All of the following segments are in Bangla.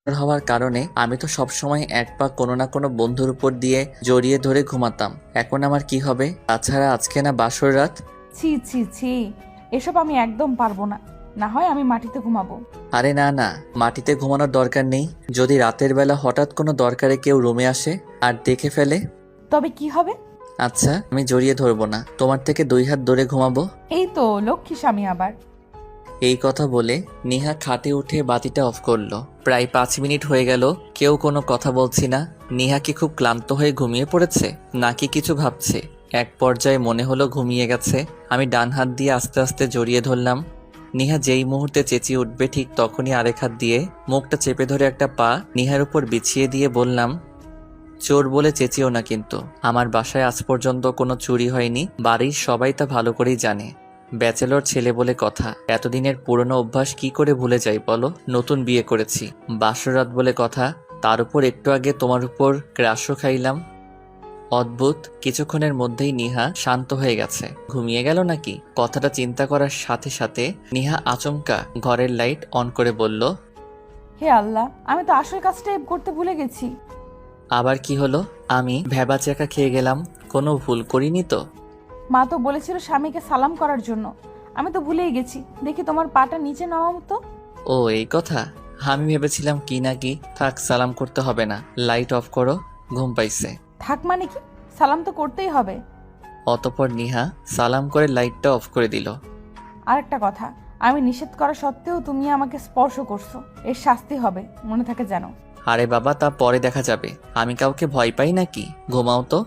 হওয়ার কারণে আমি তো সবসময় এক পা কোনো না কোনো বন্ধুর উপর দিয়ে জড়িয়ে ধরে ঘুমাতাম। এখন আমার কি হবে? তাছাড়া আজকে না বাসর রাত। ছি ছি ছি, এসব আমি একদম পারবো না। না হয় আমি মাটিতে ঘুমাবো। আরে না না, মাটিতে ঘুমানোর দরকার নেই। যদি রাতের বেলা হঠাৎ কোনো দরকারে কেউ রুমে আসে আর দেখে ফেলে? তবে কি হবে? আচ্ছা, আমি জড়িয়ে ধরবো না, তোমার থেকে 2 হাত দূরে ঘুমাবো। এই তো লক্ষ্মী স্বামী আবার। এই কথা বলে নেহা খাটে উঠে বাতিটা অফ করলো। প্রায় 5 মিনিট হয়ে গেল, কেউ কোনো কথা বলছি না। নেহা কি খুব ক্লান্ত হয়ে ঘুমিয়ে পড়েছে নাকি কিছু ভাবছে? এক পর্যায়ে মনে হলো ঘুমিয়ে গেছে। আমি ডান হাত দিয়ে আস্তে আস্তে জড়িয়ে ধরলাম। নেহা যেই মুহূর্তে চেঁচিয়ে উঠবে ঠিক তখনই আরেক হাত দিয়ে মুখটা চেপে ধরে একটা পা নেহার উপর বিছিয়ে দিয়ে বললাম, চোর বলে চেঁচিও না কিন্তু। আমার বাসায় আজ পর্যন্ত কোনো চুরি হয়নি, বাড়ির সবাই তা ভালো করেই জানে। ব্যাচেলর ছেলে বলে কথা, এতদিনের পুরনো অভ্যাস কি করে ভুলে যাই বলো? নতুন বিয়ে করেছি, বাসরাত বলে কথা, তার উপর একটু আগে তোমার উপর ক্রাশও খাইলাম। অদ্ভুত, কিছুক্ষণের মধ্যেই নিহা শান্ত হয়ে গেছে। ঘুমিয়ে গেল নাকি? কথাটা চিন্তা করার সাথে সাথে নিহা আচমকা ঘরের লাইট অন করে বলল, হে আল্লাহ, আমি তো আসল কাজটাই করতে ভুলে গেছি। আবার কি হলো? আমি ভ্যাবাচ্যাকা খেয়ে গেলাম। কোনো ভুল করিনি তো? মা তো বলেছিল স্বামীকে সালাম করার জন্য। আমি তো ভুলেই গেছি। দেখি তোমার পাটা নিচে নামাও তো। ও এই কথা। আমি ভেবেছিলাম কি না কি। থাক, সালাম করতে হবে না, লাইট অফ করো, ঘুম পাইছে। থাক মানে কি? সালাম তো করতেই হবে। অতঃপর নিহা সালাম করে লাইটটা অফ করে দিল। আর একটা কথা, আমি নিষেধ করা সত্ত্বেও তুমি আমাকে স্পর্শ করছো। এর শাস্তি হবে, মনে থাকে যেন। আরে বাবা, তা পরে দেখা যাবে। আমি কাউকে ভয় পাই নাকি? ঘুমাও তো।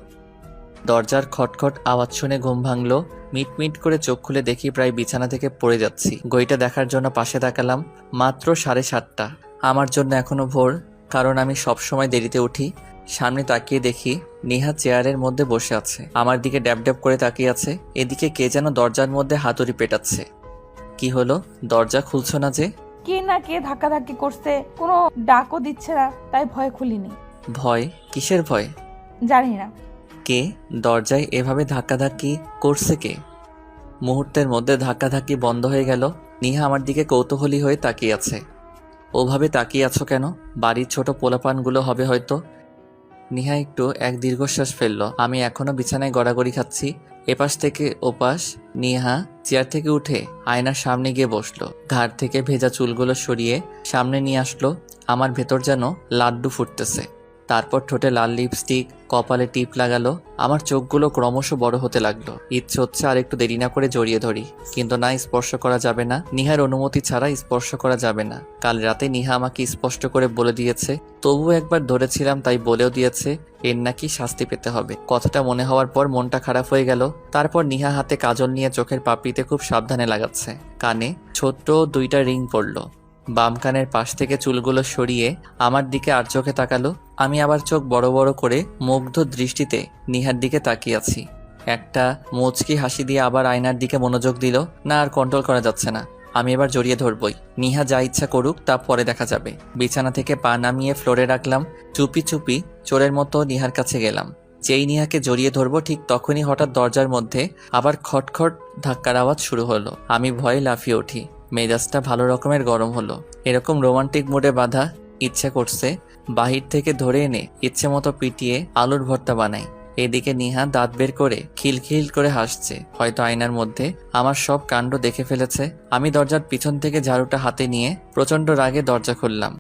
দরজার খটখট আওয়াজ শুনে ঘুম ভাঙলো। মিটমিট করে চোখ খুলে দেখি প্রায় বিছানা থেকে পড়ে যাচ্ছি। ঘড়িটা দেখার জন্য পাশে তাকালাম, মাত্র 7:30। আমার জন্য এখনো ভোর, কারণ আমি সবসময় দেরিতে উঠি। সামনে তাকিয়ে দেখি নেহা চেয়ারের মধ্যে বসে আছে, আমার দিকে ড্যাব ড্যাব করে তাকিয়ে আছে। এদিকে কে যেন দরজার মধ্যে হাতুড়ি পেটাচ্ছে। কি হলো? দরজা খুলছো না যে? কে না কে ধাক্কাধাক্কি করছে, কোনো ডাকও দিচ্ছে না, তাই ভয় খুলিনি। ভয়? কিসের ভয়? জানি না। কে? দরজায় এভাবে ধাক্কাধাক্কি করছে কে? মুহূর্তের মধ্যে ধাক্কাধাক্কি বন্ধ হয়ে গেল। নিহা আমার দিকে কৌতূহলী হয়ে তাকিয়ে আছে। ওভাবে তাকিয়ে আছো কেন? বাড়ির ছোট পোলাপানগুলো হবে হয়তো। নিহা একটু এক দীর্ঘশ্বাস ফেলল। আমি এখনো বিছানায় গড়াগড়ি খাচ্ছি, এপাশ থেকে ওপাশ। নিহা চেয়ার থেকে উঠে আয়নার সামনে গিয়ে বসলো, ঘাড় থেকে ভেজা চুলগুলো সরিয়ে সামনে নিয়ে আসলো। আমার ভেতর যেন লাড্ডু ফুটতেছে। তারপর ঠোঁটে লাল লিপস্টিক, কপালে টিপ লাগালো। আমার চোখগুলো ক্রমশ বড় হতে লাগলো। ইচ্ছে হচ্ছে আর একটু দেরি না করে জড়িয়ে ধরি, কিন্তু না, স্পর্শ করা যাবে না। নিহার অনুমতি ছাড়া স্পর্শ করা যাবে না। কাল রাতে নিহা আমাকে স্পষ্ট করে বলে দিয়েছে, তবুও একবার ধরেছিলাম তাই বলেও দিয়েছে এর নাকি শাস্তি পেতে হবে। কথাটা মনে হওয়ার পর মনটা খারাপ হয়ে গেল। তারপর নিহা হাতে কাজল নিয়ে চোখের পাপড়িতে খুব সাবধানে লাগাচ্ছে। কানে ছোট্ট 2টা রিং পড়লো। বাম কানের পাশ থেকে চুলগুলো সরিয়ে আমার দিকে আর চোখে তাকালো। আমি আবার চোখ বড় বড় করে মুগ্ধ দৃষ্টিতে নিহার দিকে তাকিয়ে আছি। একটা মুচকি হাসি দিয়ে আবার আয়নার দিকে মনোযোগ দিল। না, আর কন্ট্রোল করা যাচ্ছে না। আমি এবার জড়িয়ে ধরবই। নিহা যা ইচ্ছা করুক, তা পরে দেখা যাবে। বিছানা থেকে পা নামিয়ে ফ্লোরে রাখলাম। চুপি চুপি চোরের মতো নিহার কাছে গেলাম। যেই নিহাকে জড়িয়ে ধরবো ঠিক তখনই হঠাৎ দরজার মধ্যে আবার খটখট ধাক্কার আওয়াজ শুরু হলো। আমি ভয়ে লাফিয়ে উঠি। মেজাজটা ভালো রকমের গরম হলো। এরকম রোমান্টিক মুডে বাঁধা ইচ্ছে করছে বাহির থেকে ধরে এনে ইচ্ছে মতো পিটিয়ে আলুর ভর্তা বানাই। এদিকে নিহা দাঁত বের করে খিলখিল করে হাসছে, হয়তো আয়নার মধ্যে আমার সব কাণ্ড দেখে ফেলেছে। আমি দরজার পিছন থেকে ঝাড়ুটা হাতে নিয়ে প্রচন্ড রাগে দরজা খুললাম।